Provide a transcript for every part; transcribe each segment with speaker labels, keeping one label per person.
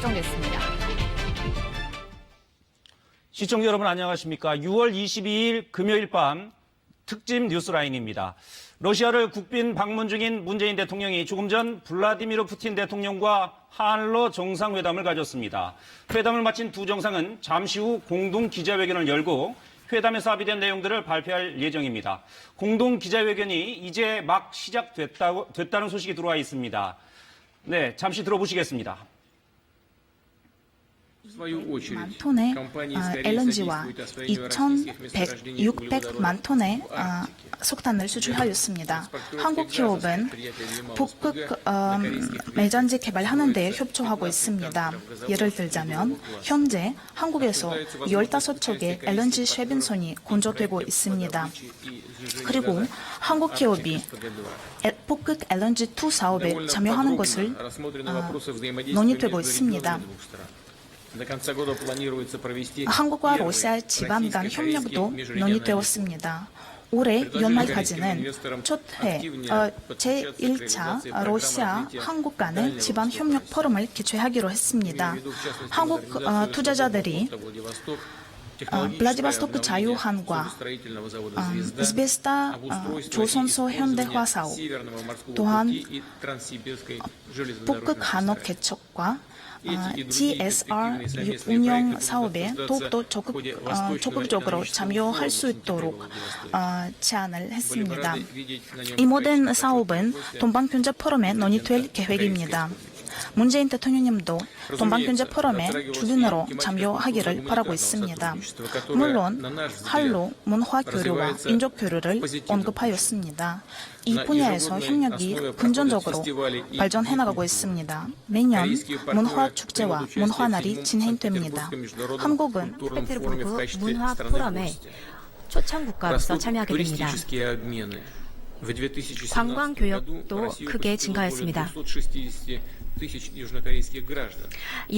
Speaker 1: 예정됐습니다.
Speaker 2: 시청자 여러분 안녕하십니까. 6월 22일 금요일 밤 특집 뉴스라인입니다. 러시아를 국빈 방문 중인 문재인 대통령이 조금 전 블라디미르 푸틴 대통령과 한러 정상회담을 가졌습니다. 회담을 마친 두 정상은 잠시 후 공동 기자회견을 열고 회담에서 합의된 내용들을 발표할 예정입니다. 공동 기자회견이 이제 막 시작됐다는 소식이 들어와 있습니다. 네, 잠시 들어보시겠습니다.
Speaker 3: 만 톤의 LNG와 2,600만 톤의 석탄을 수출하였습니다. 한국 기업은 북극 매장지 개발하는 데 협조하고 있습니다. 예를 들자면 현재 한국에서 15척의 LNG 쇄변선이 건조되고 있습니다. 그리고 한국 기업이 북극 LNG2 사업에 참여하는 것을 논의되고 있습니다. 한국과 러시아 지방 간 협력도 논의되었습니다. 올해 연말까지는 첫 회 제1차 러시아 한국 간의 지방 협력 포럼을 개최하기로 했습니다. 한국 투자자들이 블라디보스토크 자유항과 이즈베스타 조선소 현대화 사업, 또한 북극 한옥 개척과 GSR 운영 사업에 더욱더 적극적으로 참여할 수 있도록 제안을 했습니다. 이 모든 사업은 동방경제 포럼에 논의될 계획입니다. 문재인 대통령님도 동방경제 포럼에 주민으로 참여하기를 바라고 있습니다. 물론 한로 문화 교류와 인적 교류를 언급하였습니다. 이 분야에서 협력이 금전적으로 발전해 나가고 있습니다. 매년 문화 축제와 문화날이 진행됩니다. 한국은
Speaker 1: 페테르부르크 문화 포럼에 초청 국가로서 참여하게 됩니다. 관광 교역도 크게 증가했습니다.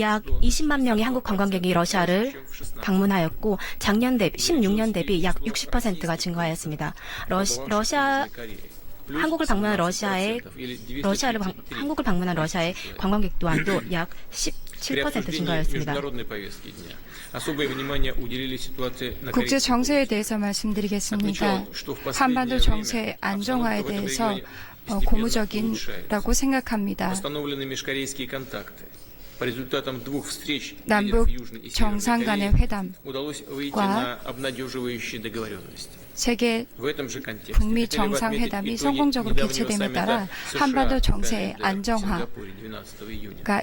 Speaker 1: 약 20만 명의 한국 관광객이 러시아를 방문하였고 작년 대비 16년 대비 약 60%가 증가하였습니다. 한국을 방문한 한국을 방문한 러시아의 관광객 또한도 약 17% 증가하였습니다.
Speaker 4: 국제 정세에 대해서 말씀드리겠습니다. 한반도 정세 안정화에 대해서 고무적이라고 생각합니다. 남북 정상 간의 회담과 세계 북미 정상회담이 성공적으로 개최됨에 따라 한반도 정세의 안정화가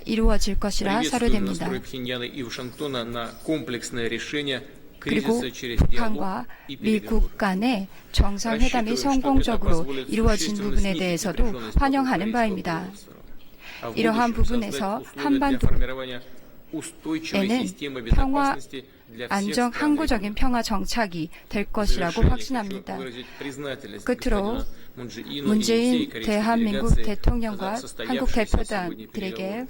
Speaker 4: 이루어질 것이라 사료됩니다. 그리고 북한과 미국 간의 정상회담이 성공적으로 이루어진 부분에 대해서도 환영하는 바입니다. 이러한 부분에서 한반도에는 평화, 안정, 항구적인 평화 정착이 될 것이라고 확신합니다. 끝으로 문재인 대한민국 대통령과 한국 대표단들에게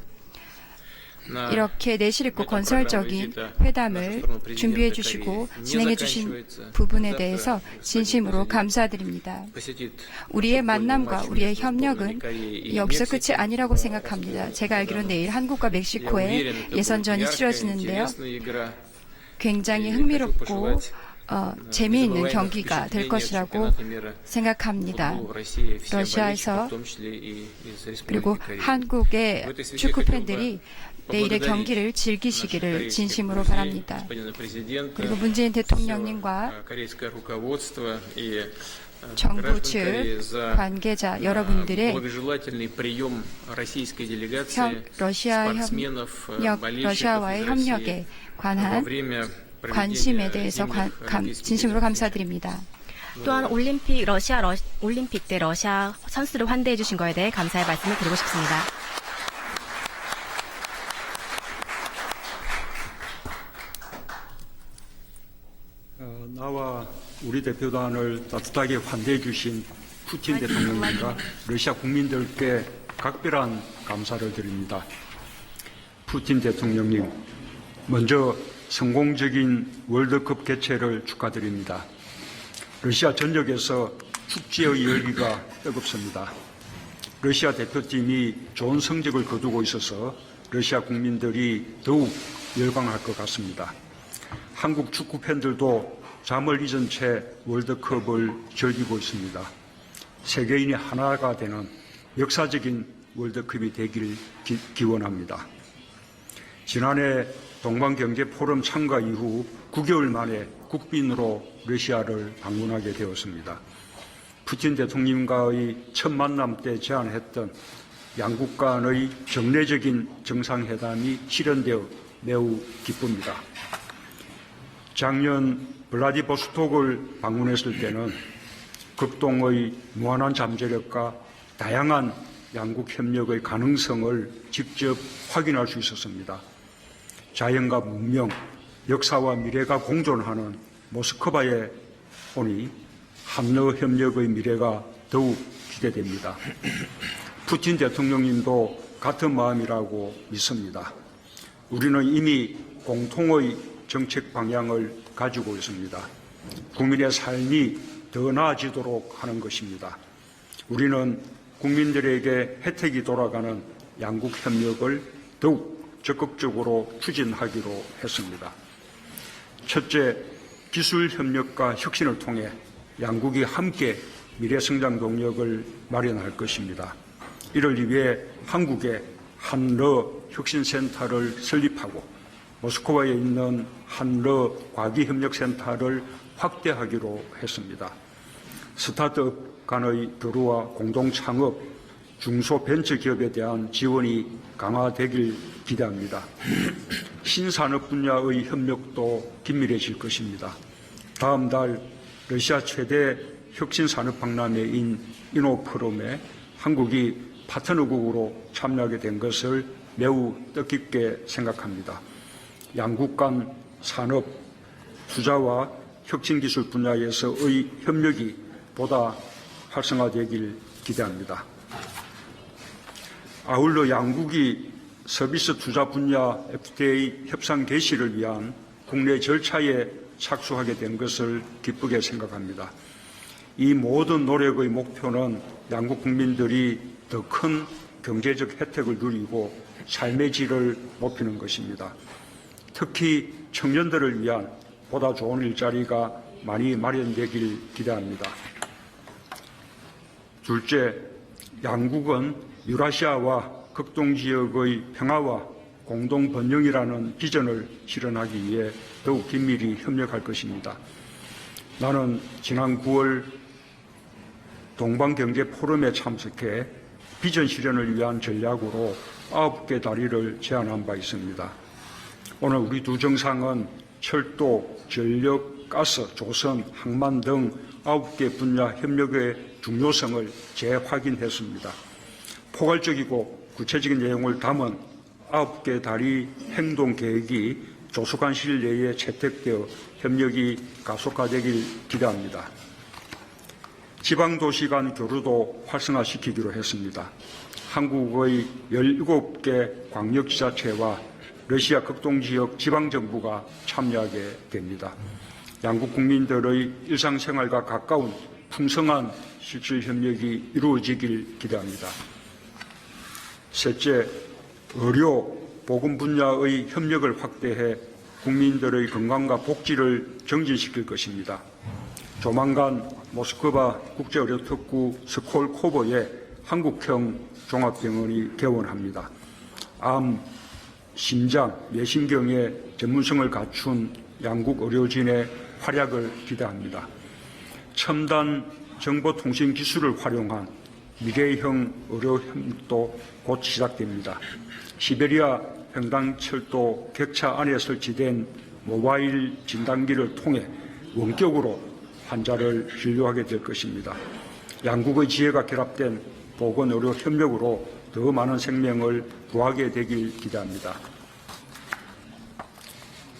Speaker 4: 이렇게 내실 있고 건설적인 회담을 준비해 주시고 진행해 주신 부분에 대해서 진심으로 감사드립니다. 우리의 만남과 우리의 협력은 여기서 끝이 아니라고 생각합니다. 제가 알기로 내일 한국과 멕시코의 예선전이 치러지는데요. 굉장히 흥미롭고 재미있는 경기가 될 것이라고 생각합니다. 러시아에서 그리고 한국의 축구 팬들이 내일의 경기를 즐기시기를 진심으로 바랍니다. 그리고 문재인 대통령님과 정부 측 관계자 여러분들의 러시아와의 협력에 관한 관심에 대해서 진심으로 감사드립니다.
Speaker 1: 또한 올림픽 때 러시아 선수를 환대해 주신 것에 대해 감사의 말씀을 드리고 싶습니다.
Speaker 5: 나와 우리 대표단을 따뜻하게 환대해 주신 푸틴 대통령님과 러시아 국민들께 각별한 감사를 드립니다. 푸틴 대통령님, 먼저 성공적인 월드컵 개최를 축하드립니다. 러시아 전역에서 축제의 열기가 뜨겁습니다. 러시아 대표팀이 좋은 성적을 거두고 있어서 러시아 국민들이 더욱 열광할 것 같습니다. 한국 축구 팬들도 잠을 잊은 채 월드컵을 즐기고 있습니다. 세계인이 하나가 되는 역사적인 월드컵이 되길 기원합니다. 지난해 동방경제포럼 참가 이후 9개월 만에 국빈으로 러시아를 방문하게 되었습니다. 푸틴 대통령과의 첫 만남 때 제안했던 양국 간의 정례적인 정상회담이 실현되어 매우 기쁩니다. 작년 블라디보스톡을 방문했을 때는 극동의 무한한 잠재력과 다양한 양국 협력의 가능성을 직접 확인할 수 있었습니다. 자연과 문명, 역사와 미래가 공존하는 모스크바에 오니 한러 협력의 미래가 더욱 기대됩니다. 푸틴 대통령님도 같은 마음이라고 믿습니다. 우리는 이미 공통의 정책 방향을 가지고 있습니다. 국민의 삶이 더 나아지도록 하는 것입니다. 우리는 국민들에게 혜택이 돌아가는 양국 협력을 더욱 적극적으로 추진하기로 했습니다. 첫째, 기술 협력과 혁신을 통해 양국이 함께 미래 성장 동력을 마련할 것입니다. 이를 위해 한국에 한러 혁신센터를 설립하고 모스크바에 있는 한러 과기협력센터를 확대하기로 했습니다. 스타트업 간의 교류와 공동창업, 중소벤처기업에 대한 지원이 강화되길 기대합니다. 신산업 분야의 협력도 긴밀해질 것입니다. 다음 달 러시아 최대 혁신산업박람회인 이노포럼에 한국이 파트너국으로 참여하게 된 것을 매우 뜻깊게 생각합니다. 양국 간 산업, 투자와 혁신기술 분야에서의 협력이 보다 활성화되길 기대합니다. 아울러 양국이 서비스 투자 분야 FTA 협상 개시를 위한 국내 절차에 착수하게 된 것을 기쁘게 생각합니다. 이 모든 노력의 목표는 양국 국민들이 더 큰 경제적 혜택을 누리고 삶의 질을 높이는 것입니다. 특히 청년들을 위한 보다 좋은 일자리가 많이 마련되길 기대합니다. 둘째, 양국은 유라시아와 극동지역의 평화와 공동 번영이라는 비전을 실현하기 위해 더욱 긴밀히 협력할 것입니다. 나는 지난 9월 동방경제포럼에 참석해 비전 실현을 위한 전략으로 9개 다리를 제안한 바 있습니다. 오늘 우리 두 정상은 철도, 전력, 가스, 조선, 항만 등 9개 분야 협력의 중요성을 재확인했습니다. 포괄적이고 구체적인 내용을 담은 9개 다리 행동 계획이 조속한 시일 내에 채택되어 협력이 가속화되길 기대합니다. 지방도시 간 교류도 활성화시키기로 했습니다. 한국의 17개 광역지자체와 러시아 극동지역 지방정부가 참여하게 됩니다. 양국 국민들의 일상생활과 가까운 풍성한 실질 협력이 이루어지길 기대합니다. 셋째, 의료, 보건 분야의 협력을 확대해 국민들의 건강과 복지를 정진시킬 것입니다. 조만간 모스크바 국제의료특구 스콜코보에 한국형 종합병원이 개원합니다. 암, 심장, 뇌신경의 전문성을 갖춘 양국 의료진의 활약을 기대합니다. 첨단 정보통신 기술을 활용한 미래형 의료협력도 곧 시작됩니다. 시베리아 횡단철도 객차 안에 설치된 모바일 진단기를 통해 원격으로 환자를 진료하게 될 것입니다. 양국의 지혜가 결합된 보건의료 협력으로 더 많은 생명을 구하게 되길 기대합니다.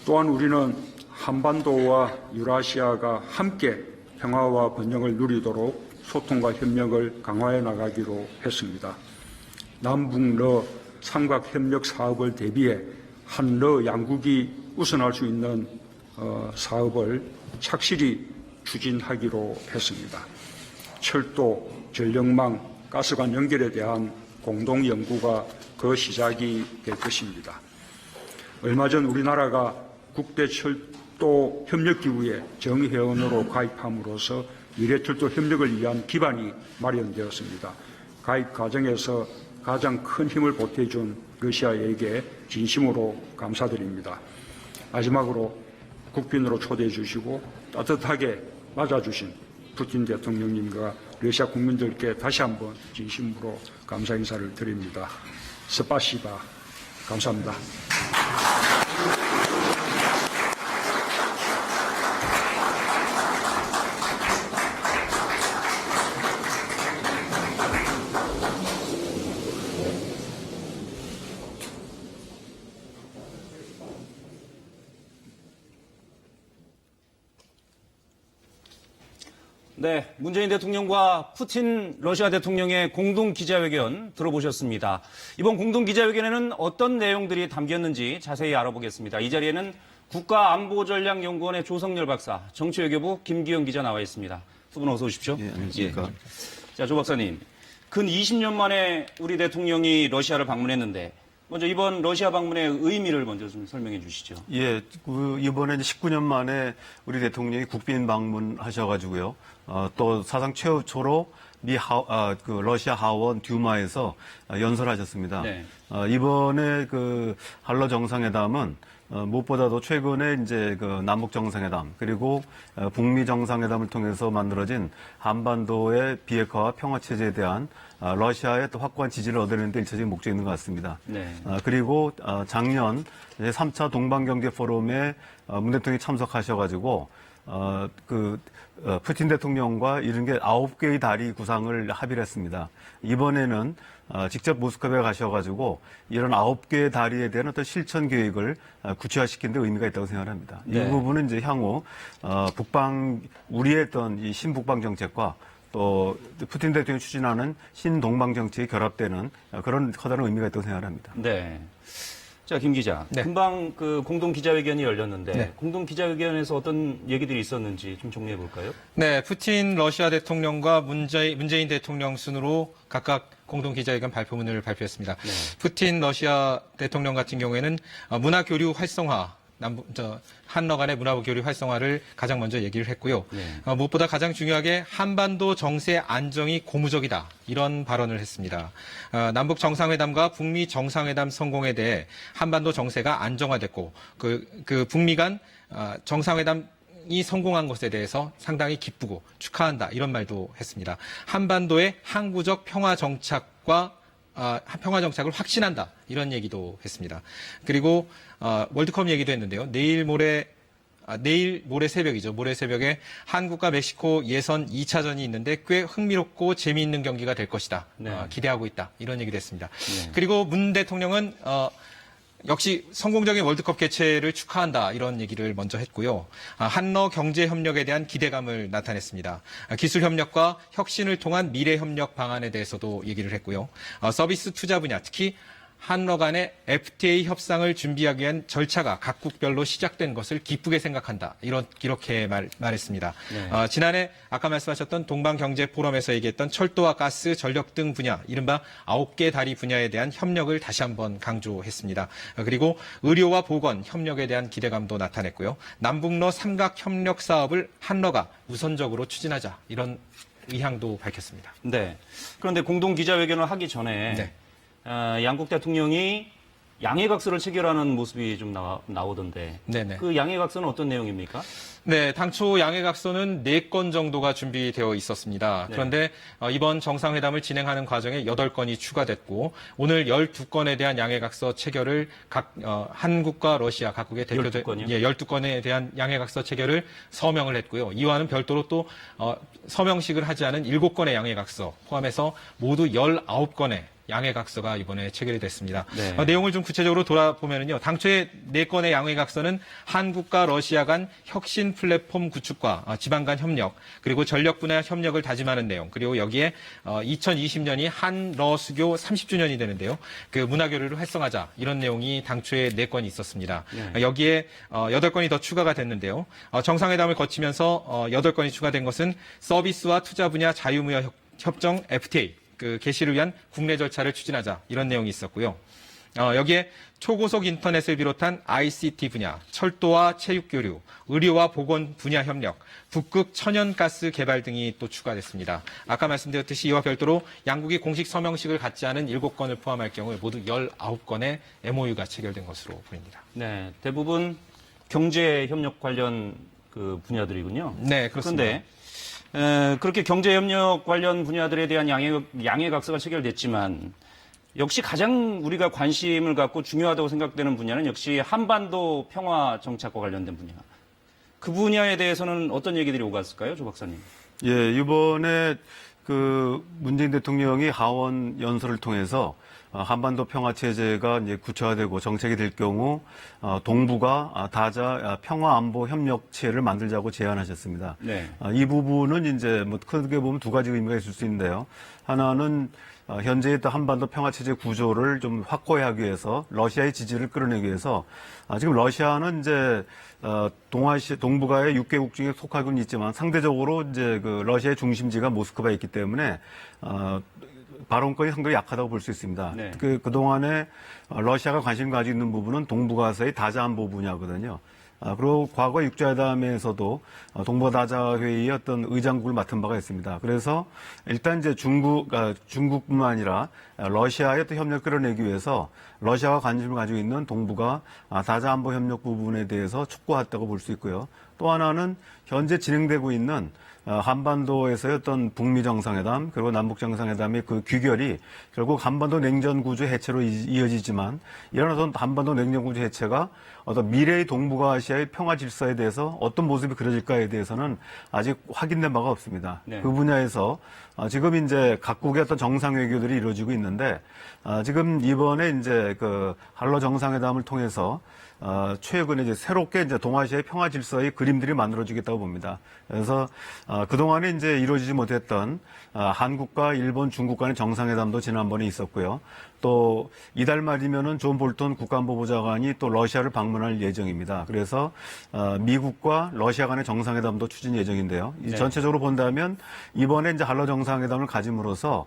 Speaker 5: 또한 우리는 한반도와 유라시아가 함께 평화와 번영을 누리도록 소통과 협력을 강화해 나가기로 했습니다. 남북러 삼각협력 사업을 대비해 한러 양국이 우선할 수 있는 사업을 착실히 추진하기로 했습니다. 철도, 전력망, 가스관 연결에 대한 공동 연구가 그 시작이 될 것입니다. 얼마 전 우리나라가 국제철도 협력기구에 정회원으로 가입함으로써 미래철도 협력을 위한 기반이 마련되었습니다. 가입 과정에서 가장 큰 힘을 보태준 러시아에게 진심으로 감사드립니다. 마지막으로 국빈으로 초대해 주시고 따뜻하게 맞아주신 푸틴 대통령님과 러시아 국민들께 다시 한번 진심으로 감사 인사를 드립니다. 스파시바. 감사합니다.
Speaker 2: 네, 문재인 대통령과 푸틴 러시아 대통령의 공동 기자회견 들어보셨습니다. 이번 공동 기자회견에는 어떤 내용들이 담겼는지 자세히 알아보겠습니다. 이 자리에는 국가안보전략연구원의 조성열 박사, 정치외교부 김기영 기자 나와 있습니다. 두 분 어서 오십시오.
Speaker 6: 예, 안녕하십니까.
Speaker 2: 자, 조 박사님. 근 20년 만에 우리 대통령이 러시아를 방문했는데 먼저 이번 러시아 방문의 의미를 먼저 좀 설명해 주시죠.
Speaker 6: 예, 이번에 19년 만에 우리 대통령이 국빈 방문하셔가지고요. 또 사상 최초로 러시아 하원 듀마에서 연설하셨습니다.
Speaker 2: 네.
Speaker 6: 이번에 그 한러 정상회담은 무엇보다도 최근에 이제 그 남북 정상회담 그리고 북미 정상회담을 통해서 만들어진 한반도의 비핵화와 평화 체제에 대한 러시아의 또 확고한 지지를 얻어내는 데 일차적인 목적이 있는 것 같습니다.
Speaker 2: 네.
Speaker 6: 그리고 작년 3차 동방경제 포럼에 문 대통령이 참석하셔가지고 푸틴 대통령과 이런 게 9개의 다리 구상을 합의를 했습니다. 이번에는 직접 모스크바에 가셔가지고 이런 9개의 다리에 대한 어떤 실천 계획을 구체화시키는 데 의미가 있다고 생각합니다.
Speaker 2: 네.
Speaker 6: 이 부분은 이제 향후 우리의 어떤 이 신북방 정책과 또 푸틴 대통령이 추진하는 신동방 정책이 결합되는 그런 커다란 의미가 있다고 생각합니다.
Speaker 2: 네. 자, 김 기자.
Speaker 7: 네.
Speaker 2: 금방 그 공동 기자회견이 열렸는데
Speaker 7: 네.
Speaker 2: 공동 기자회견에서 어떤 얘기들이 있었는지 좀 정리해 볼까요?
Speaker 7: 네, 푸틴 러시아 대통령과 문재인 대통령 순으로 각각 공동 기자회견 발표문을 발표했습니다.
Speaker 2: 네.
Speaker 7: 푸틴 러시아 대통령 같은 경우에는 문화 교류 활성화, 한러 간의 문화 교류 활성화를 가장 먼저 얘기를 했고요.
Speaker 2: 네.
Speaker 7: 무엇보다 가장 중요하게 한반도 정세 안정이 고무적이다. 이런 발언을 했습니다. 남북 정상회담과 북미 정상회담 성공에 대해 한반도 정세가 안정화됐고 그 북미 간 정상회담이 성공한 것에 대해서 상당히 기쁘고 축하한다. 이런 말도 했습니다. 한반도의 항구적 평화 정착과 평화 정착을 확신한다. 이런 얘기도 했습니다. 그리고 월드컵 얘기도 했는데요. 내일 모레 새벽이죠. 모레 새벽에 한국과 멕시코 예선 2차전이 있는데 꽤 흥미롭고 재미있는 경기가 될 것이다.
Speaker 2: 네.
Speaker 7: 기대하고 있다. 이런 얘기도 했습니다.
Speaker 2: 네.
Speaker 7: 그리고 문 대통령은 역시 성공적인 월드컵 개최를 축하한다. 이런 얘기를 먼저 했고요. 한러 경제 협력에 대한 기대감을 나타냈습니다. 기술 협력과 혁신을 통한 미래 협력 방안에 대해서도 얘기를 했고요. 서비스 투자 분야, 특히 한러 간의 FTA 협상을 준비하기 위한 절차가 각국별로 시작된 것을 기쁘게 생각한다. 이렇게 말했습니다.
Speaker 2: 네.
Speaker 7: 지난해 아까 말씀하셨던 동방경제포럼에서 얘기했던 철도와 가스, 전력 등 분야, 이른바 9개 다리 분야에 대한 협력을 다시 한번 강조했습니다. 그리고 의료와 보건, 협력에 대한 기대감도 나타냈고요. 남북러 삼각 협력 사업을 한러가 우선적으로 추진하자. 이런 의향도 밝혔습니다.
Speaker 2: 네. 그런데 공동 기자회견을 하기 전에
Speaker 7: 네.
Speaker 2: 양국 대통령이 양해각서를 체결하는 모습이 좀 나오던데
Speaker 7: 네네.
Speaker 2: 그 양해각서는 어떤 내용입니까?
Speaker 7: 네, 당초 양해각서는 4건 정도가 준비되어 있었습니다.
Speaker 2: 네.
Speaker 7: 그런데 이번 정상회담을 진행하는 과정에 8건이 추가됐고 오늘 12건에 대한 양해각서 체결을 한국과 러시아 각국의 대표들
Speaker 2: 12건이요?
Speaker 7: 12건에 대한 양해각서 체결을 서명을 했고요. 이와는 별도로 또 서명식을 하지 않은 7건의 양해각서 포함해서 모두 19건의 양해각서가 이번에 체결이 됐습니다.
Speaker 2: 네.
Speaker 7: 내용을 좀 구체적으로 돌아보면요. 당초에 4건의 양해각서는 한국과 러시아 간 혁신 플랫폼 구축과 지방 간 협력, 그리고 전력 분야 협력을 다짐하는 내용, 그리고 여기에 2020년이 한러 수교 30주년이 되는데요. 그 문화교류를 활성화하자, 이런 내용이 당초에 4건이 있었습니다.
Speaker 2: 네.
Speaker 7: 여기에 8건이 더 추가가 됐는데요. 정상회담을 거치면서 8건이 추가된 것은 서비스와 투자 분야 자유무역 협정 FTA, 그 개시를 위한 국내 절차를 추진하자 이런 내용이 있었고요. 여기에 초고속 인터넷을 비롯한 ICT 분야, 철도와 체육교류, 의료와 보건 분야 협력, 북극 천연가스 개발 등이 또 추가됐습니다. 아까 말씀드렸듯이 이와 별도로 양국이 공식 서명식을 갖지 않은 7건을 포함할 경우 모두 19건의 MOU가 체결된 것으로 보입니다.
Speaker 2: 네, 대부분 경제 협력 관련 그 분야들이군요.
Speaker 7: 네, 그렇습니다.
Speaker 2: 그런데 그렇게 경제 협력 관련 분야들에 대한 양해각서가 체결됐지만 역시 가장 우리가 관심을 갖고 중요하다고 생각되는 분야는 역시 한반도 평화 정착과 관련된 분야. 그 분야에 대해서는 어떤 얘기들이 오갔을까요, 조 박사님?
Speaker 6: 예, 이번에 그 문재인 대통령이 하원 연설을 통해서 한반도 평화 체제가 이제 구체화되고 정책이 될 경우 동북아 다자 평화 안보 협력체를 만들자고 제안하셨습니다.
Speaker 2: 네.
Speaker 6: 이 부분은 이제 뭐 크게 보면 두 가지 의미가 있을 수 있는데요. 하나는 현재의 또 한반도 평화 체제 구조를 좀 확고하기 위해서 러시아의 지지를 끌어내기 위해서 지금 러시아는 이제 동북아의 6개국 중에 속하고는 있지만 상대적으로 이제 그 러시아의 중심지가 모스크바에 있기 때문에 발언권이 상당히 약하다고 볼 수 있습니다.
Speaker 2: 네.
Speaker 6: 그동안에 러시아가 관심 가지고 있는 부분은 동북아시아의 다자안보 분야거든요. 그리고 과거 육자회담에서도 동북아 다자 회의의 어떤 의장국을 맡은 바가 있습니다. 그래서 일단 이제 중국뿐만 아니라 러시아의 또 협력을 끌어내기 위해서 러시아가 관심을 가지고 있는 동북아 다자 안보 협력 부분에 대해서 촉구했다고 볼 수 있고요. 또 하나는 현재 진행되고 있는 한반도에서의 어떤 북미 정상회담 그리고 남북 정상회담의 그 귀결이 결국 한반도 냉전 구조 해체로 이어지지만 이런 어떤 한반도 냉전 구조 해체가 어떤 미래의 동북아시아의 평화 질서에 대해서 어떤 모습이 그려질까에 대해서는 아직 확인된 바가 없습니다.
Speaker 2: 네.
Speaker 6: 그 분야에서 지금 이제 각국의 어떤 정상 외교들이 이루어지고 있는데 지금 이번에 이제 그 한러 정상회담을 통해서 최근에 이제 새롭게 이제 동아시아의 평화 질서의 그림들이 만들어지겠다고 봅니다. 그래서 그동안에 이제 이루어지지 못했던 한국과 일본, 중국 간의 정상회담도 지난번에 있었고요. 또 이달 말이면은 존 볼턴 국가안보보좌관이 또 러시아를 방문할 예정입니다. 그래서 미국과 러시아 간의 정상회담도 추진 예정인데요.
Speaker 2: 네.
Speaker 6: 전체적으로 본다면 이번에 이제 한러 정상회담을 가짐으로써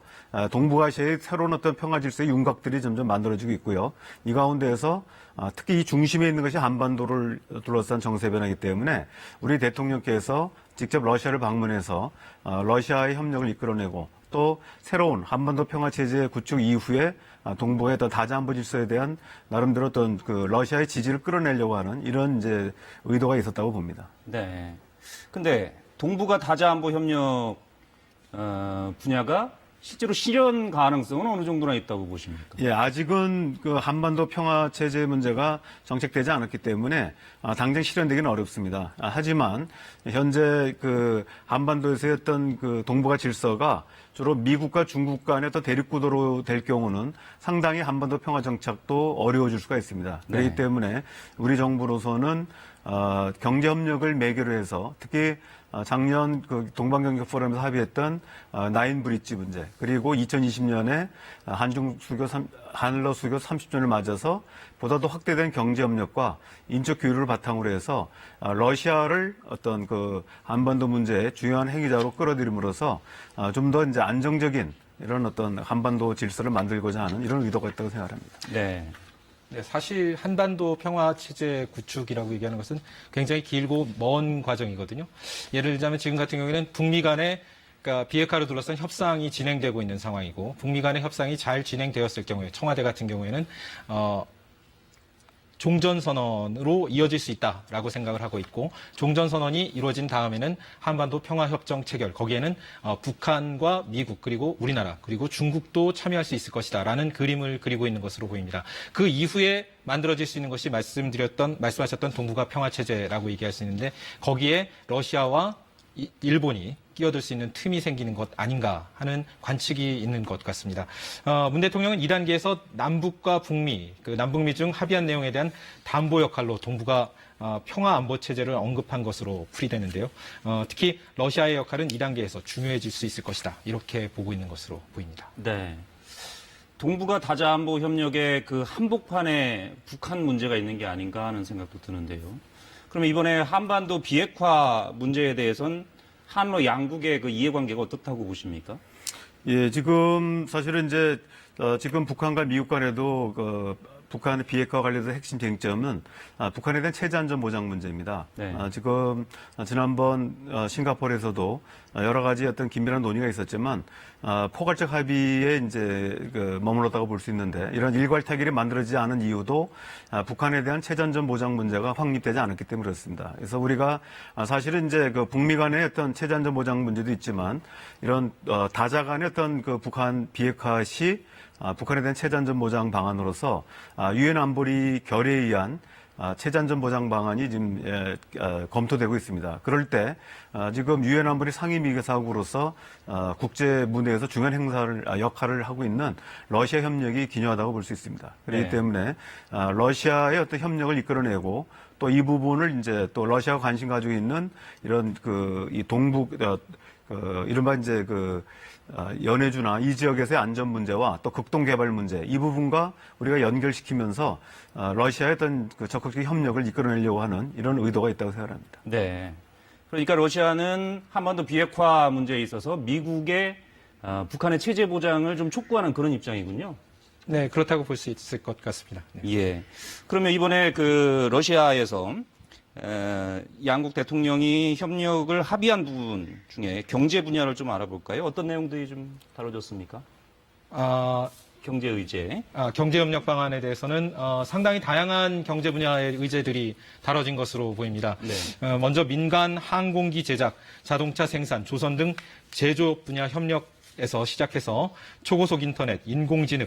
Speaker 6: 동북아시아의 새로운 어떤 평화 질서의 윤곽들이 점점 만들어지고 있고요. 이 가운데에서 특히 이 중심에 있는 것이 한반도를 둘러싼 정세 변화이기 때문에 우리 대통령께서 직접 러시아를 방문해서 러시아의 협력을 이끌어내고 또 새로운 한반도 평화 체제 구축 이후에 동북아의 다자안보 질서에 대한 나름대로 어떤 그 러시아의 지지를 끌어내려고 하는 이런 이제 의도가 있었다고 봅니다.
Speaker 2: 네. 근데 동북아 다자안보 협력 분야가 실제로 실현 가능성은 어느 정도나 있다고 보십니까?
Speaker 6: 예, 아직은 그 한반도 평화 체제 문제가 정책되지 않았기 때문에 당장 실현되기는 어렵습니다. 하지만 현재 그 한반도에서의 어떤 그 동북아 질서가 주로 미국과 중국 간의 어떤 대립구도로 될 경우는 상당히 한반도 평화 정착도 어려워질 수가 있습니다. 그렇기
Speaker 2: 네.
Speaker 6: 때문에 우리 정부로서는 경제 협력을 매개로 해서 특히 작년 그 동방경제 포럼에서 합의했던 나인 브릿지 문제 그리고 2020년에 한러 수교 30주년을 맞아서 보다 더 확대된 경제 협력과 인적 교류를 바탕으로 해서 러시아를 어떤 그 한반도 문제의 주요한 행위자로 끌어들임으로써 좀 더 이제 안정적인 이런 어떤 한반도 질서를 만들고자 하는 이런 의도가 있다고 생각합니다.
Speaker 2: 네.
Speaker 7: 네, 사실 한반도 평화 체제 구축이라고 얘기하는 것은 굉장히 길고 먼 과정이거든요. 예를 들자면 지금 같은 경우에는 북미 간의 그러니까 비핵화를 둘러싼 협상이 진행되고 있는 상황이고 북미 간의 협상이 잘 진행되었을 경우에 청와대 같은 경우에는 종전선언으로 이어질 수 있다라고 생각을 하고 있고 종전선언이 이루어진 다음에는 한반도 평화협정 체결 거기에는 북한과 미국 그리고 우리나라 그리고 중국도 참여할 수 있을 것이다라는 그림을 그리고 있는 것으로 보입니다. 그 이후에 만들어질 수 있는 것이 말씀하셨던 동북아 평화체제라고 얘기할 수 있는데 거기에 러시아와 일본이 끼어들 수 있는 틈이 생기는 것 아닌가 하는 관측이 있는 것 같습니다. 문 대통령은 2단계에서 남북과 북미, 그 남북미 중 합의한 내용에 대한 담보 역할로 동북아 평화 안보 체제를 언급한 것으로 풀이되는데요. 특히 러시아의 역할은 2단계에서 중요해질 수 있을 것이다. 이렇게 보고 있는 것으로 보입니다.
Speaker 2: 네. 동북아 다자안보 협력의 그 한복판에 북한 문제가 있는 게 아닌가 하는 생각도 드는데요. 그럼 이번에 한반도 비핵화 문제에 대해서는 한러 양국의 그 이해관계가 어떻다고 보십니까?
Speaker 6: 예, 지금 사실은 이제 지금 북한과 미국 간에도 북한의 비핵화와 관련해서 핵심 쟁점은 북한에 대한 체제 안전 보장 문제입니다.
Speaker 2: 네.
Speaker 6: 지금 지난번 싱가포르에서도 여러 가지 어떤 긴밀한 논의가 있었지만 포괄적 합의에 이제 머물렀다고 볼 수 있는데 이런 일괄 타결이 만들어지지 않은 이유도 북한에 대한 체제 안전 보장 문제가 확립되지 않았기 때문에 그렇습니다. 그래서 우리가 사실은 이제 북미 간의 어떤 체제 안전 보장 문제도 있지만 이런 다자 간의 어떤 북한 비핵화 시 북한에 대한 체제안전 보장 방안으로서 유엔 안보리 결의에 의한 체제안전 보장 방안이 지금 검토되고 있습니다. 그럴 때 지금 유엔 안보리 상임이사국으로서 국제 문화에서 중요한 역할을 하고 있는 러시아 협력이 기여하다고 볼 수 있습니다. 그렇기
Speaker 2: 네.
Speaker 6: 때문에 러시아의 어떤 협력을 이끌어내고 또 이 부분을 이제 또 러시아가 관심 가지고 있는 이런 이 동북 이른바 이제 연해주나 이 지역에서의 안전 문제와 또 극동 개발 문제 이 부분과 우리가 연결시키면서 러시아의 어떤 적극적인 협력을 이끌어내려고 하는 이런 의도가 있다고 생각합니다.
Speaker 2: 네. 그러니까 러시아는 한반도 비핵화 문제에 있어서 미국의 북한의 체제 보장을 좀 촉구하는 그런 입장이군요.
Speaker 7: 네, 그렇다고 볼 수 있을 것 같습니다. 네.
Speaker 2: 예. 그러면 이번에 러시아에서 양국 대통령이 협력을 합의한 부분 중에 경제 분야를 좀 알아볼까요? 어떤 내용들이 좀 다뤄졌습니까? 경제 의제.
Speaker 7: 경제협력 방안에 대해서는 상당히 다양한 경제 분야의 의제들이 다뤄진 것으로 보입니다.
Speaker 2: 네.
Speaker 7: 먼저 민간 항공기 제작, 자동차 생산, 조선 등 제조업 분야 협력에서 시작해서 초고속 인터넷, 인공지능,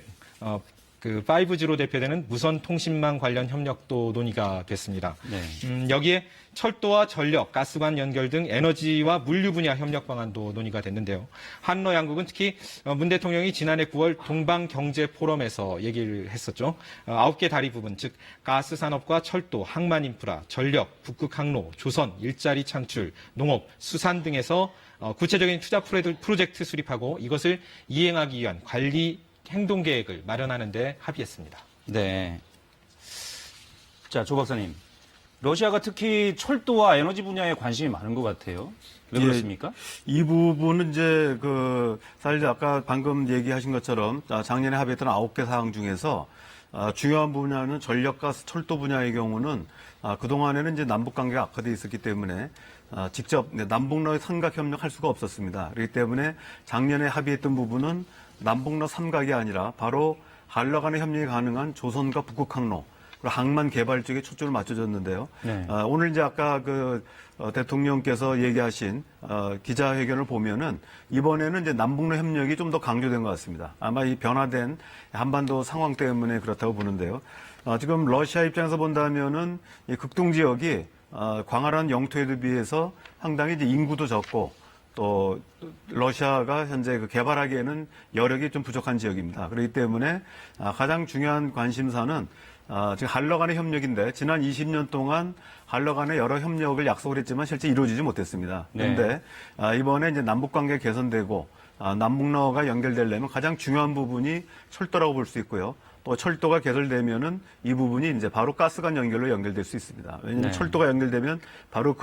Speaker 7: 5G로 대표되는 무선 통신망 관련 협력도 논의가 됐습니다.
Speaker 2: 네.
Speaker 7: 여기에 철도와 전력, 가스관 연결 등 에너지와 물류 분야 협력 방안도 논의가 됐는데요. 한러 양국은 특히 문 대통령이 지난해 9월 동방경제 포럼에서 얘기를 했었죠. 9개 다리 부분, 즉 가스 산업과 철도, 항만 인프라, 전력, 북극 항로, 조선, 일자리 창출, 농업, 수산 등에서 구체적인 투자 프로젝트 수립하고 이것을 이행하기 위한 관리 행동 계획을 마련하는 데 합의했습니다.
Speaker 2: 네. 자, 조 박사님. 러시아가 특히 철도와 에너지 분야에 관심이 많은 것 같아요. 왜 그렇습니까?
Speaker 6: 이 부분은 이제 사실 아까 방금 얘기하신 것처럼 작년에 합의했던 9개 사항 중에서 중요한 분야는 전력, 가스, 철도 분야의 경우는 그동안에는 이제 남북 관계가 악화되어 있었기 때문에 직접 남북러 삼각 협력할 수가 없었습니다. 그렇기 때문에 작년에 합의했던 부분은 남북러 삼각이 아니라 바로 한러 간의 협력이 가능한 조선과 북극 항로 그리고 항만 개발 쪽에 초점을 맞춰졌는데요.
Speaker 2: 네.
Speaker 6: 오늘 이제 아까 대통령께서 얘기하신 기자회견을 보면은 이번에는 이제 남북러 협력이 좀 더 강조된 것 같습니다. 아마 이 변화된 한반도 상황 때문에 그렇다고 보는데요. 지금 러시아 입장에서 본다면은 이 극동 지역이 광활한 영토에 비해서 상당히 이제 인구도 적고 또 러시아가 현재 개발하기에는 여력이 좀 부족한 지역입니다. 그렇기 때문에 가장 중요한 관심사는 지금 한러 간의 협력인데 지난 20년 동안 한러 간의 여러 협력을 약속을 했지만 실제 이루어지지 못했습니다. 그런데 이번에 이제 남북 관계 개선되고 남북러가 연결되려면 가장 중요한 부분이 철도라고 볼 수 있고요. 또 철도가 개설되면은 이 부분이 이제 바로 가스관 연결로 연결될 수 있습니다. 왜냐하면
Speaker 2: 네.
Speaker 6: 철도가 연결되면 바로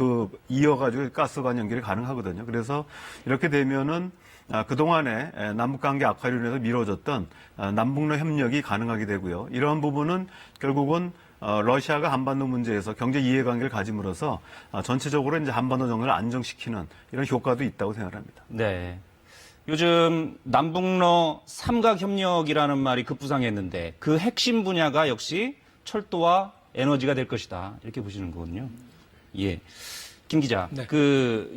Speaker 6: 이어가지고 가스관 연결이 가능하거든요. 그래서 이렇게 되면은 그동안에 남북관계 악화로 인해서 미뤄졌던 남북러 협력이 가능하게 되고요. 이러한 부분은 결국은 러시아가 한반도 문제에서 경제 이해관계를 가짐으로써 전체적으로 이제 한반도 정세를 안정시키는 이런 효과도 있다고 생각합니다.
Speaker 2: 네. 요즘 남북러 삼각협력이라는 말이 급부상했는데 그 핵심 분야가 역시 철도와 에너지가 될 것이다. 이렇게 보시는 거군요. 예. 김 기자.
Speaker 7: 네.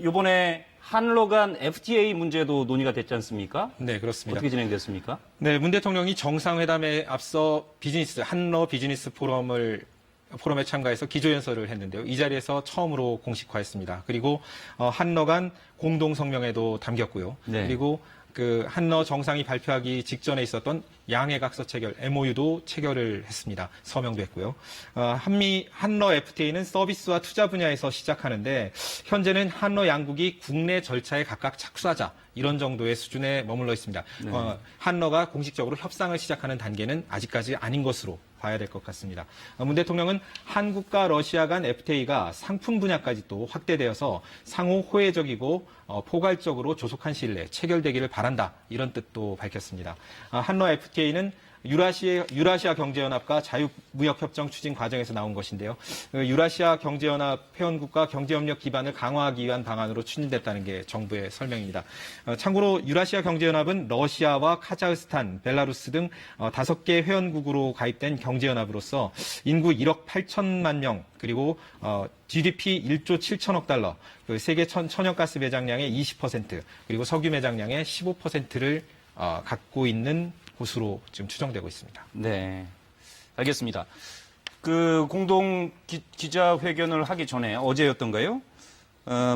Speaker 2: 요번에 한러 간 FTA 문제도 논의가 됐지 않습니까?
Speaker 7: 네, 그렇습니다.
Speaker 2: 어떻게 진행됐습니까?
Speaker 7: 네, 문 대통령이 정상회담에 앞서 한러 비즈니스 포럼에 참가해서 기조연설을 했는데요. 이 자리에서 처음으로 공식화했습니다. 그리고 한러 간 공동성명에도 담겼고요.
Speaker 2: 네.
Speaker 7: 그리고 한러 정상이 발표하기 직전에 있었던 양해각서 체결, MOU도 체결을 했습니다. 서명도 했고요. 한러 FTA는 서비스와 투자 분야에서 시작하는데 현재는 한러 양국이 국내 절차에 각각 착수하자 이런 정도의 수준에 머물러 있습니다.
Speaker 2: 네.
Speaker 7: 한러가 공식적으로 협상을 시작하는 단계는 아직까지 아닌 것으로 봐야 될 것 같습니다. 문 대통령은 한국과 러시아 간 FTA가 상품 분야까지 또 확대되어서 상호 호혜적이고 포괄적으로 조속한 시일 내에 체결되기를 바란다. 이런 뜻도 밝혔습니다. 한러 FTA는 유라시아 경제연합과 자유무역협정 추진 과정에서 나온 것인데요. 유라시아 경제연합 회원국과 경제협력 기반을 강화하기 위한 방안으로 추진됐다는 게 정부의 설명입니다. 참고로 유라시아 경제연합은 러시아와 카자흐스탄, 벨라루스 등 5개 회원국으로 가입된 경제연합으로서 인구 1억 8천만 명, 그리고 GDP 1조 7천억 달러, 그 세계 천연가스 매장량의 20%, 그리고 석유 매장량의 15%를 갖고 있는 곳으로 지금 추정되고 있습니다.
Speaker 2: 네, 알겠습니다. 그 공동 기자회견을 하기 전에 어제였던가요?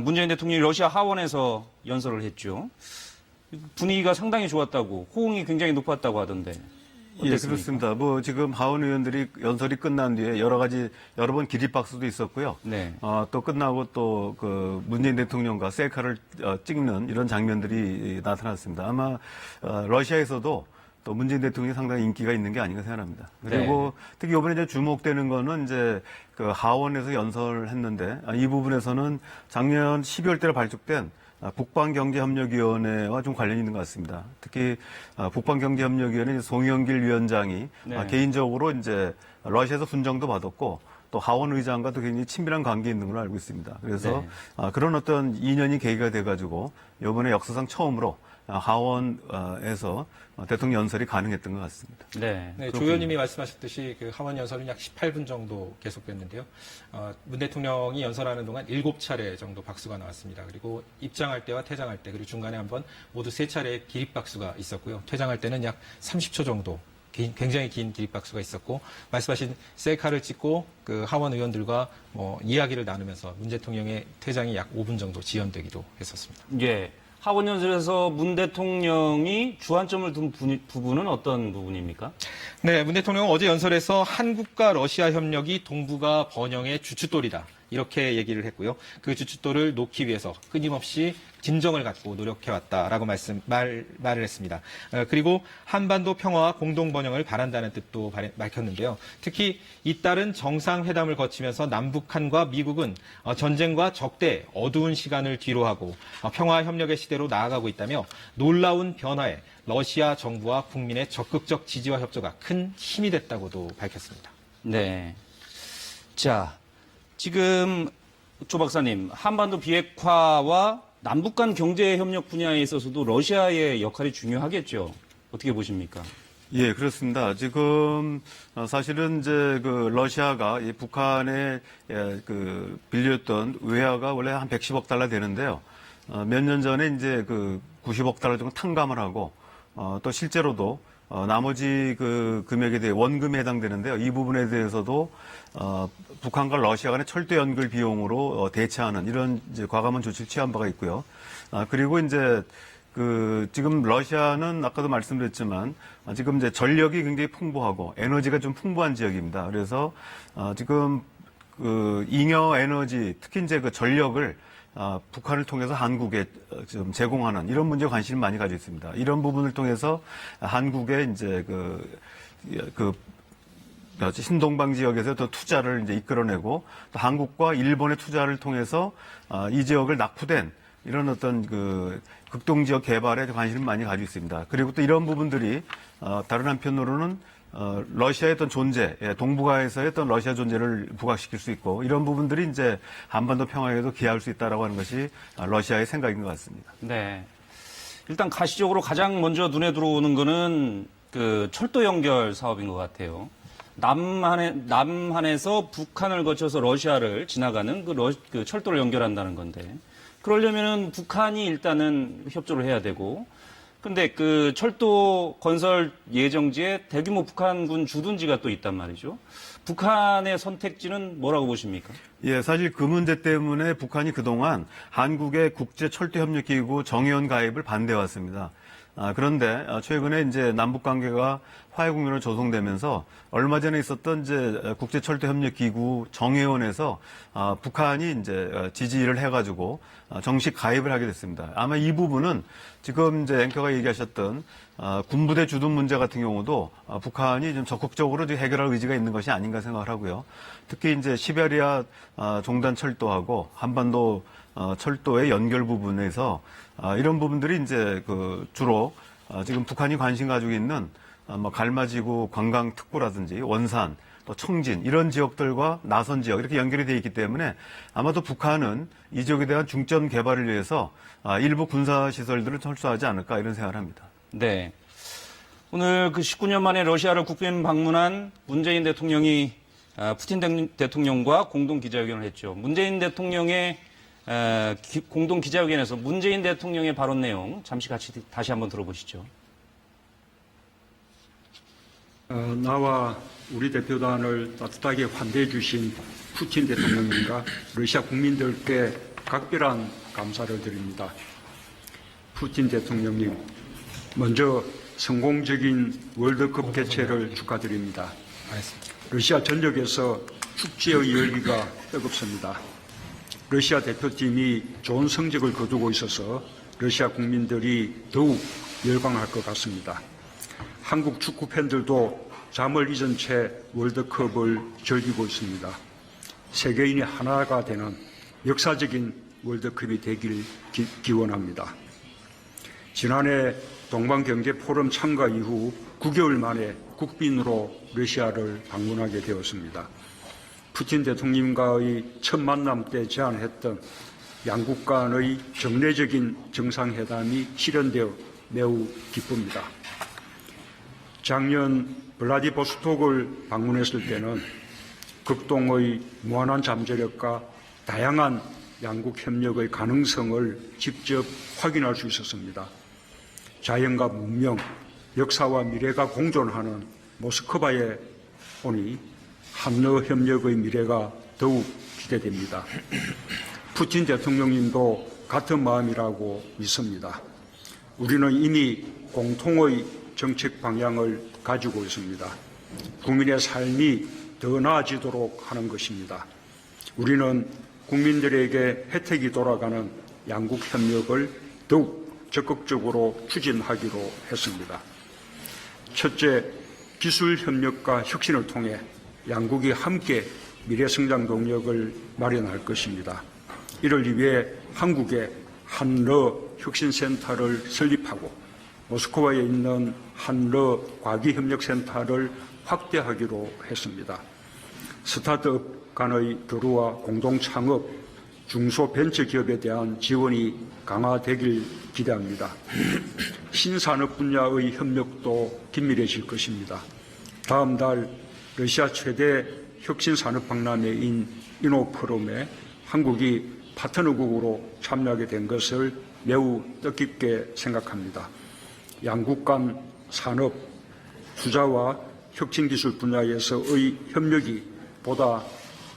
Speaker 2: 문재인 대통령이 러시아 하원에서 연설을 했죠. 분위기가 상당히 좋았다고, 호응이 굉장히 높았다고 하던데.
Speaker 6: 예,
Speaker 2: 어땠습니까?
Speaker 6: 그렇습니다. 뭐 지금 하원 의원들이 연설이 끝난 뒤에 여러 번 기립박수도 있었고요.
Speaker 2: 네.
Speaker 6: 또 끝나고 또 그 문재인 대통령과 셀카를 찍는 이런 장면들이 나타났습니다. 아마 러시아에서도 또 문재인 대통령이 상당히 인기가 있는 게 아닌가 생각합니다. 그리고 특히 이번에 이제 주목되는 거는 이제 그 하원에서 연설했는데 이 부분에서는 작년 12월 달에 발족된 북방경제협력위원회와 좀 관련이 있는 것 같습니다. 특히 북방경제협력위원회 송영길 위원장이 개인적으로 이제 러시아에서 훈장도 받았고 또 하원 의장과도 굉장히 친밀한 관계에 있는 걸로 알고 있습니다. 그래서 그런 어떤 인연이 계기가 돼가지고 이번에 역사상 처음으로 하원에서 대통령 연설이 가능했던 것 같습니다.
Speaker 2: 네.
Speaker 7: 네, 조 의원님이 말씀하셨듯이 그 하원 연설은 약 18분 정도 계속됐는데요. 문 대통령이 연설하는 동안 7차례 정도 박수가 나왔습니다. 그리고 입장할 때와 퇴장할 때, 그리고 중간에 한번 모두 3차례 기립박수가 있었고요. 퇴장할 때는 약 30초 정도 굉장히 긴 기립박수가 있었고, 말씀하신 셀카를 찍고 그 하원 의원들과 이야기를 나누면서 문 대통령의 퇴장이 약 5분 정도 지연되기도 했었습니다.
Speaker 2: 예. 하원 연설에서 문 대통령이 주안점을 둔 부분은 어떤 부분입니까?
Speaker 7: 네, 문 대통령은 어제 연설에서 한국과 러시아 협력이 동북아 번영의 주춧돌이다. 이렇게 얘기를 했고요. 그 주춧돌을 놓기 위해서 끊임없이 진정을 갖고 노력해왔다라고 말을 했습니다. 그리고 한반도 평화와 공동 번영을 바란다는 뜻도 밝혔는데요. 특히 잇따른 정상회담을 거치면서 남북한과 미국은 전쟁과 적대, 어두운 시간을 뒤로하고 평화 협력의 시대로 나아가고 있다며 놀라운 변화에 러시아 정부와 국민의 적극적 지지와 협조가 큰 힘이 됐다고도 밝혔습니다.
Speaker 2: 네. 자, 지금 조 박사님, 한반도 비핵화와 남북 간 경제 협력 분야에 있어서도 러시아의 역할이 중요하겠죠. 어떻게 보십니까?
Speaker 6: 예, 그렇습니다. 지금 사실은 이제 그 러시아가 이 북한에 그 빌렸던 외화가 원래 한 110억 달러 되는데요. 몇 년 전에 이제 그 90억 달러 정도 탕감을 하고 또 실제로도 나머지 그 금액에 대해 원금에 해당되는데요. 이 부분에 대해서도 북한과 러시아 간의 철도 연결 비용으로 대체하는 이런 이제 과감한 조치를 취한 바가 있고요. 그리고 이제 그 지금 러시아는 아까도 말씀드렸지만 지금 이제 전력이 굉장히 풍부하고 에너지가 좀 풍부한 지역입니다. 그래서 지금 그 잉여 에너지 특히 이제 그 전력을 북한을 통해서 한국에 좀 제공하는 이런 문제에 관심을 많이 가지고 있습니다. 이런 부분을 통해서 한국의 이제 그 신동방 지역에서 또 투자를 이제 이끌어내고 또 한국과 일본의 투자를 통해서 이 지역을 낙후된 이런 어떤 그 극동 지역 개발에 관심을 많이 가지고 있습니다. 그리고 또 이런 부분들이 다른 한편으로는 러시아의 어떤 존재, 동북아에서의 어떤 러시아 존재를 부각시킬 수 있고 이런 부분들이 이제 한반도 평화에도 기여할 수 있다라고 하는 것이 러시아의 생각인 것 같습니다.
Speaker 2: 네. 일단 가시적으로 가장 먼저 눈에 들어오는 거는 그 철도 연결 사업인 것 같아요. 남한에서 북한을 거쳐서 러시아를 지나가는 그 철도를 연결한다는 건데, 그러려면은 북한이 일단은 협조를 해야 되고, 근데 그 철도 건설 예정지에 대규모 북한군 주둔지가 또 있단 말이죠. 북한의 선택지는 뭐라고 보십니까?
Speaker 6: 예, 사실 그 문제 때문에 북한이 그동안 한국의 국제철도협력기구 정회원 가입을 반대해왔습니다. 그런데 최근에 이제 남북 관계가 화해 국면으로 조성되면서 얼마 전에 있었던 이제 국제철도협력기구 정회원에서 북한이 이제 지지를 해가지고 정식 가입을 하게 됐습니다. 아마 이 부분은 지금 이제 앵커가 얘기하셨던 군부대 주둔 문제 같은 경우도 북한이 좀 적극적으로 해결할 의지가 있는 것이 아닌가 생각을 하고요. 특히 이제 시베리아 종단 철도하고 한반도 철도의 연결 부분에서 이런 부분들이 이제 주로 지금 북한이 관심 가지고 있는 뭐 갈마지구 관광특구라든지 원산 또 청진 이런 지역들과 나선 지역 이렇게 연결이 되어 있기 때문에 아마도 북한은 이 지역에 대한 중점 개발을 위해서 일부 군사 시설들을 철수하지 않을까 이런 생각을 합니다.
Speaker 2: 네. 오늘 19년 만에 러시아를 국빈 방문한 문재인 대통령이 푸틴 대통령과 공동 기자회견을 했죠. 문재인 대통령의 공동 기자회견에서 문재인 대통령의 발언 내용 잠시 같이 다시 한번 들어보시죠.
Speaker 5: 나와 우리 대표단을 따뜻하게 환대해 주신 푸틴 대통령님과 러시아 국민들께 각별한 감사를 드립니다. 푸틴 대통령님, 먼저 성공적인 월드컵 개최를 축하드립니다. 러시아 전역에서 축제의 열기가 뜨겁습니다. 러시아 대표팀이 좋은 성적을 거두고 있어서 러시아 국민들이 더욱 열광할 것 같습니다. 한국 축구 팬들도 잠을 잊은 채 월드컵을 즐기고 있습니다. 세계인이 하나가 되는 역사적인 월드컵이 되길 기원합니다. 지난해 동방경제포럼 참가 이후 9개월 만에 국빈으로 러시아를 방문하게 되었습니다. 푸틴 대통령과의 첫 만남 때 제안했던 양국 간의 정례적인 정상회담이 실현되어 매우 기쁩니다. 작년 블라디보스톡을 방문했을 때는 극동의 무한한 잠재력과 다양한 양국 협력의 가능성을 직접 확인할 수 있었습니다. 자연과 문명, 역사와 미래가 공존하는 모스크바에 오니 한러 협력의 미래가 더욱 기대됩니다. 푸틴 대통령님도 같은 마음이라고 믿습니다. 우리는 이미 공통의 정책 방향을 가지고 있습니다. 국민의 삶이 더 나아지도록 하는 것입니다. 우리는 국민들에게 혜택이 돌아가는 양국 협력을 더욱 적극적으로 추진하기로 했습니다. 첫째, 기술 협력과 혁신을 통해 양국이 함께 미래성장 동력을 마련할 것입니다. 이를 위해 한국에 한러 혁신센터를 설립하고 모스크바에 있는 한러 과기협력센터를 확대하기로 했습니다. 스타트업 간의 교류와 공동창업, 중소벤처기업에 대한 지원이 강화되길 기대합니다. 신산업 분야의 협력도 긴밀해질 것입니다. 다음 달 러시아 최대 혁신산업 박람회인 이노포럼에 한국이 파트너국으로 참여하게 된 것을 매우 뜻깊게 생각합니다. 양국 간 산업, 투자와 혁신기술 분야에서의 협력이 보다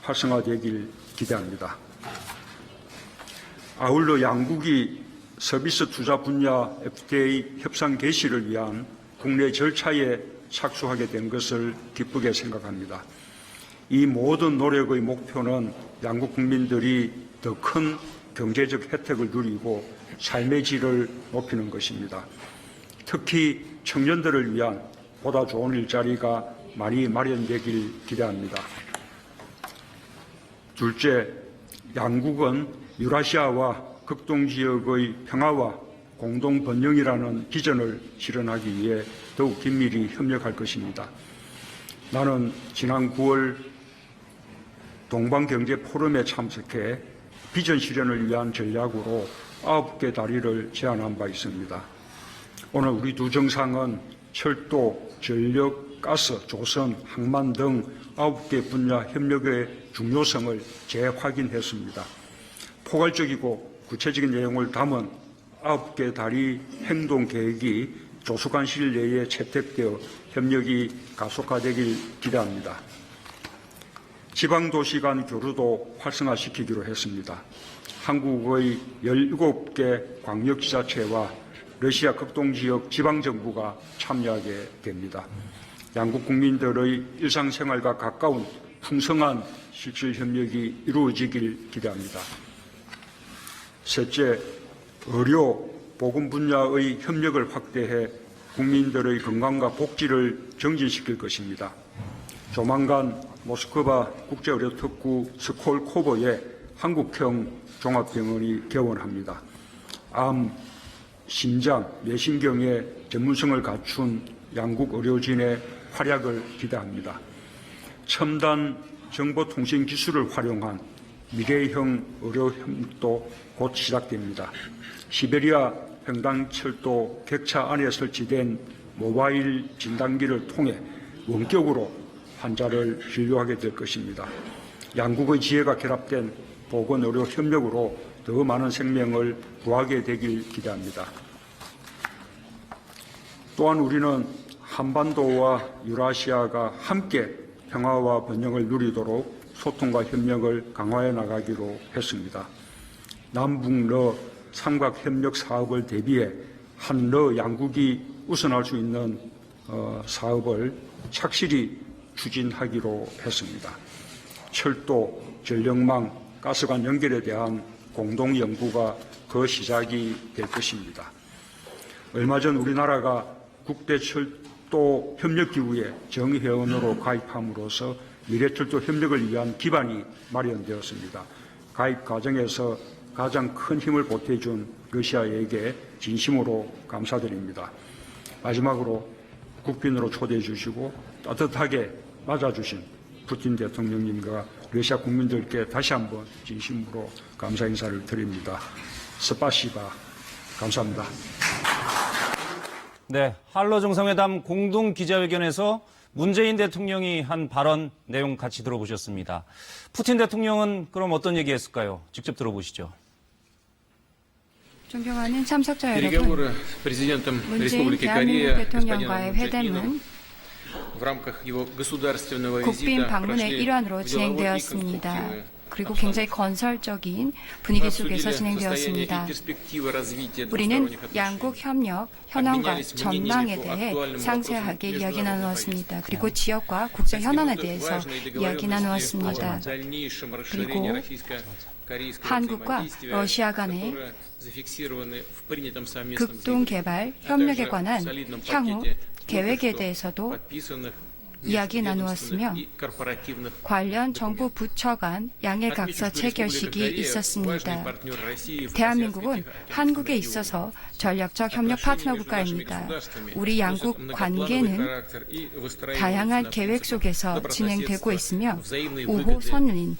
Speaker 5: 활성화되길 기대합니다. 아울러 양국이 서비스 투자 분야 FTA 협상 개시를 위한 국내 절차에 착수하게 된 것을 기쁘게 생각합니다. 이 모든 노력의 목표는 양국 국민들이 더 큰 경제적 혜택을 누리고 삶의 질을 높이는 것입니다. 특히 청년들을 위한 보다 좋은 일자리가 많이 마련되길 기대합니다. 둘째, 양국은 유라시아와 극동지역의 평화와 공동 번영이라는 비전을 실현하기 위해 더욱 긴밀히 협력할 것입니다. 나는 지난 9월 동방경제포럼에 참석해 비전 실현을 위한 전략으로 9개 다리를 제안한 바 있습니다. 오늘 우리 두 정상은 철도, 전력, 가스, 조선, 항만 등 9개 분야 협력의 중요성을 재확인했습니다. 포괄적이고 구체적인 내용을 담은 9개 다리 행동 계획이 조속한 시일 내에 채택되어 협력이 가속화되길 기대합니다. 지방도시 간 교류도 활성화시키기로 했습니다. 한국의 17개 광역지자체와 러시아 극동지역 지방정부가 참여하게 됩니다. 양국 국민들의 일상생활과 가까운 풍성한 실질협력이 이루어지길 기대합니다. 셋째, 의료, 보건 분야의 협력을 확대해 국민들의 건강과 복지를 정진시킬 것입니다. 조만간 모스크바 국제의료특구 스콜코보에 한국형 종합병원이 개원합니다. 암, 심장, 뇌신경의 전문성을 갖춘 양국 의료진의 활약을 기대합니다. 첨단 정보통신 기술을 활용한 미래형 의료 협력도 곧 시작됩니다. 시베리아 횡단철도 객차 안에 설치된 모바일 진단기를 통해 원격으로 환자를 진료하게 될 것입니다. 양국의 지혜가 결합된 보건의료 협력으로 더 많은 생명을 구하게 되길 기대합니다. 또한 우리는 한반도와 유라시아가 함께 평화와 번영을 누리도록 소통과 협력을 강화해 나가기로 했습니다. 남북러 삼각협력 사업을 대비해 한러 양국이 우선할 수 있는 사업을 착실히 추진하기로 했습니다. 철도, 전력망, 가스관 연결에 대한 공동 연구가 그 시작이 될 것입니다. 얼마 전 우리나라가 국제철도 협력기구에 정회원으로 가입함으로써 미래철도 협력을 위한 기반이 마련되었습니다. 가입 과정에서 가장 큰 힘을 보태준 러시아에게 진심으로 감사드립니다. 마지막으로 국빈으로 초대해 주시고 따뜻하게 맞아주신 푸틴 대통령님과 러시아 국민들께 다시 한번 진심으로 감사 인사를 드립니다. 스파시바. 감사합니다.
Speaker 2: 네, 한러 정상회담 공동 기자회견에서 문재인 대통령이 한 발언 내용 같이 들어보셨습니다. 푸틴 대통령은 그럼 어떤 얘기했을까요? 직접 들어보시죠.
Speaker 4: 존경하는 참석자 여러분, 문재인 대한민국 대통령과의 회담은 국빈 방문의 일환으로 진행되었습니다. 그리고 굉장히 건설적인 분위기 속에서 진행되었습니다. 우리는 양국 협력, 현황과 전망에 대해 상세하게 이야기 나누었습니다. 그리고 지역과 국제 현안에 대해서 이야기 나누었습니다. 그리고 한국과 러시아 간의 극동개발 협력에 관한 향후 계획에 대해서도 이야기 나누었으며 관련 정부 부처 간 양해각서 체결식이 있었습니다. 대한민국은 한국에 있어서 전략적 협력 파트너 국가입니다. 우리 양국 관계는 다양한 계획 속에서 진행되고 있으며 우호 선인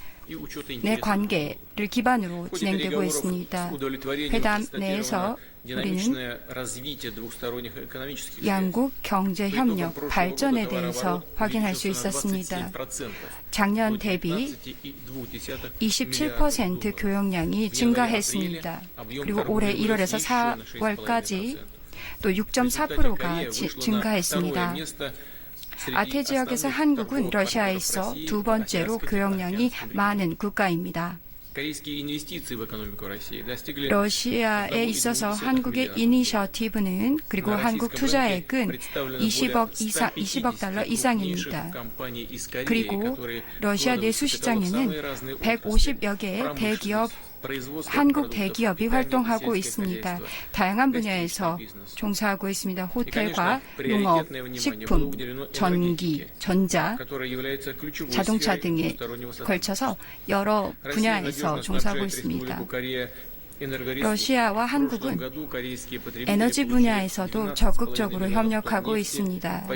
Speaker 4: 내 관계를 기반으로 진행되고 있습니다. 회담 내에서 우리는 양국 경제 협력 발전에 대해서 확인할 수 있었습니다. 작년 대비 27% 교역량이 증가했습니다. 그리고 올해 1월에서 4월까지 또 6.4%가 증가했습니다. 아태 지역에서 한국은 러시아에 있어 두 번째로 교역량이 많은 국가입니다. 러시아에 있어서 한국의 이니셔티브는 그리고 한국 투자액은 20억 달러 이상입니다. 그리고 러시아 내수 시장에는 150여 개의 대기업 한국 대기업이 활동하고 있습니다. 다양한 분야에서 종사하고 있습니다. 호텔과 농업, 식품, 전기, 전자, 자동차 등에 걸쳐서 여러 분야에서 종사하고 있습니다. 러시아와 한국은 에너지 분야에서도 적극적으로 협력하고 있습니다.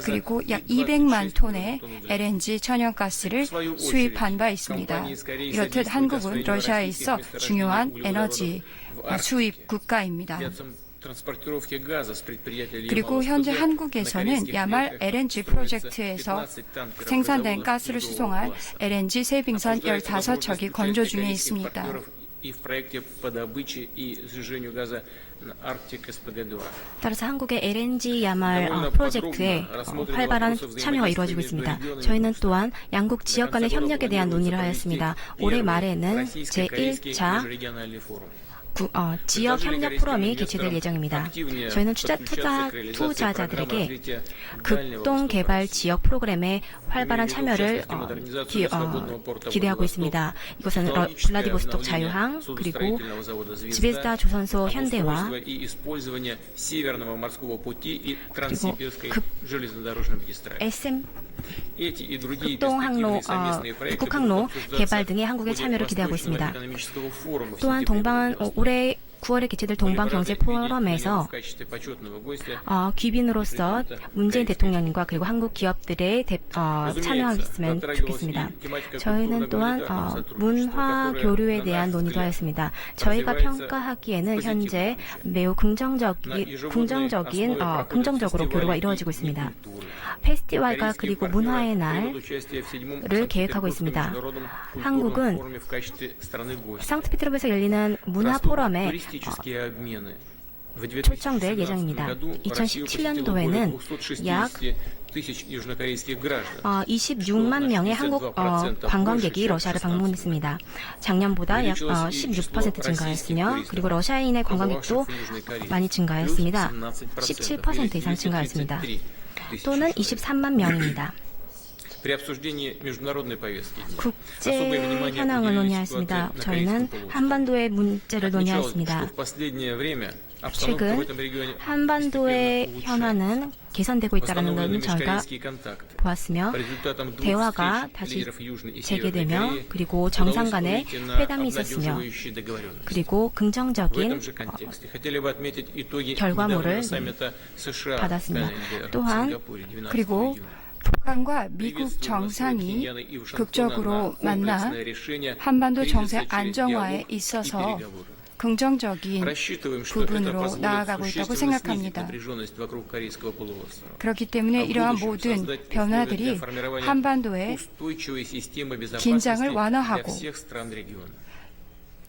Speaker 4: 그리고 약 200만 톤의 LNG 천연가스를 수입한 바 있습니다. 이렇듯 한국은 러시아에 있어 중요한 에너지 수입 국가입니다. 그리고 현재 한국에서는 야말 LNG 프로젝트에서 생산된 가스를 수송할 LNG 세빙선 15척이 건조 중에 있습니다.
Speaker 1: 따라서 한국의 LNG 야말 프로젝트에 활발한 참여가 이루어지고 있습니다. 저희는 또한 양국 지역 간의 협력에 대한 논의를 하였습니다. 올해 말에는 제1차 지역 협력 포럼이 개최될 예정입니다. 저희는 투자자들에게 극동 개발 지역 프로그램에 활발한 참여를 기대하고 있습니다. 이것은 블라디보스톡 자유항 그리고 지베스다 조선소 현대화 그리고 극동항로, 북극항로 개발 등의 한국의 참여를 기대하고 있습니다. 또한 올해 9월에 개최될 동방경제포럼에서 귀빈으로서 문재인 대통령님과 그리고 한국 기업들의 참여했으면 좋겠습니다. 저희는 또한 문화 교류에 대한 논의도 하였습니다. 저희가 평가하기에는 현재 매우 긍정적으로 교류가 이루어지고 있습니다. 페스티벌과 그리고 문화의 날을 계획하고 있습니다. 한국은 상트페테르부르크에서 열리는 문화 포럼에 초청될 예정입니다. 2017년도에는 약 26만 명의 한국 관광객이 러시아를 방문했습니다. 작년보다 약 16% 증가했으며 그리고 러시아인의 관광객도 많이 증가했습니다. 17% 이상 증가했습니다. 또는 23만 명입니다. 국제 현황을 논의하였습니다. 저희는 한반도의 문제를 논의하였습니다. 최근 한반도의 현안은 개선되고 있다는 것을 저희가 보았으며 대화가 다시 재개되며 그리고 정상 간의 회담이 있었으며 그리고 긍정적인 결과물을 받았습니다. 또한 그리고
Speaker 4: 북한과 미국 정상이 극적으로 만나 한반도 정세 안정화에 있어서 긍정적인 부분으로 나아가고 있다고 생각합니다. 그렇기 때문에 이러한 모든 변화들이 한반도의 긴장을 완화하고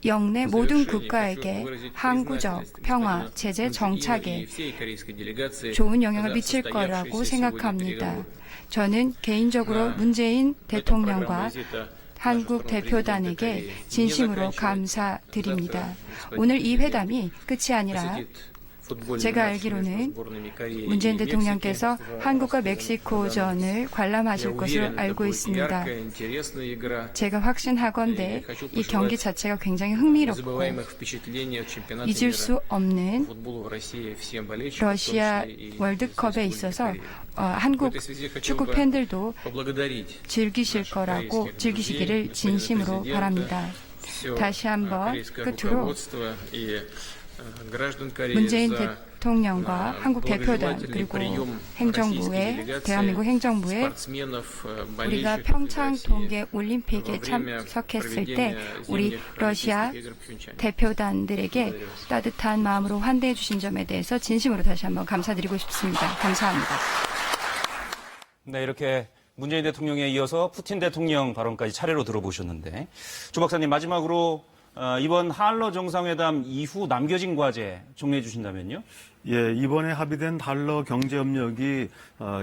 Speaker 4: 영내 모든 국가에게 항구적 평화, 제재 정착에 좋은 영향을 미칠 거라고 생각합니다. 저는 개인적으로 문재인 대통령과 한국 대표단에게 진심으로 감사드립니다. 오늘 이 회담이 끝이 아니라 제가 알기로는 문재인 대통령께서 한국과 멕시코전을 관람하실 것으로 알고 있습니다. 제가 확신하건대 이 경기 자체가 굉장히 흥미롭고 잊을 수 없는 러시아 월드컵에 있어서 한국 축구 팬들도 즐기시기를 진심으로 바랍니다. 다시 한번 끝으로 문재인 대통령과 한국 대표단 그리고 대한민국 행정부에 우리가 평창 동계 올림픽에 참석했을 때 우리 러시아 대표단들에게 따뜻한 마음으로 환대해 주신 점에 대해서 진심으로 다시 한번 감사드리고 싶습니다. 감사합니다.
Speaker 2: 네, 이렇게 문재인 대통령에 이어서 푸틴 대통령 발언까지 차례로 들어보셨는데 조 박사님 마지막으로 이번 한러 정상회담 이후 남겨진 과제 정리해 주신다면요?
Speaker 6: 예, 이번에 합의된 한러 경제협력이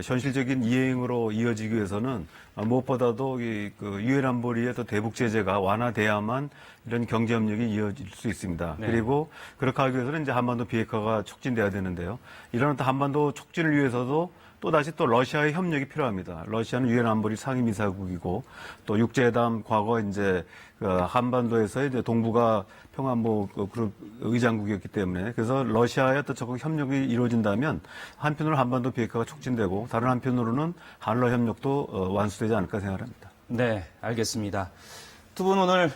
Speaker 6: 현실적인 이행으로 이어지기 위해서는 무엇보다도 유엔 안보리의 대북 제재가 완화돼야만 이런 경제협력이 이어질 수 있습니다.
Speaker 2: 네.
Speaker 6: 그리고 그렇게 하기 위해서는 이제 한반도 비핵화가 촉진돼야 되는데요. 이런 한반도 촉진을 위해서도 또다시 러시아의 협력이 필요합니다. 러시아는 유엔 안보리 상임이사국이고 또 육제회담 과거 이제 한반도에서 이제 동북아 평안보 그룹 의장국이었기 때문에 그래서 러시아의 어떤 적극 협력이 이루어진다면 한편으로 한반도 비핵화가 촉진되고 다른 한편으로는 한러 협력도 완수되지 않을까 생각합니다.
Speaker 2: 네, 알겠습니다. 두 분 오늘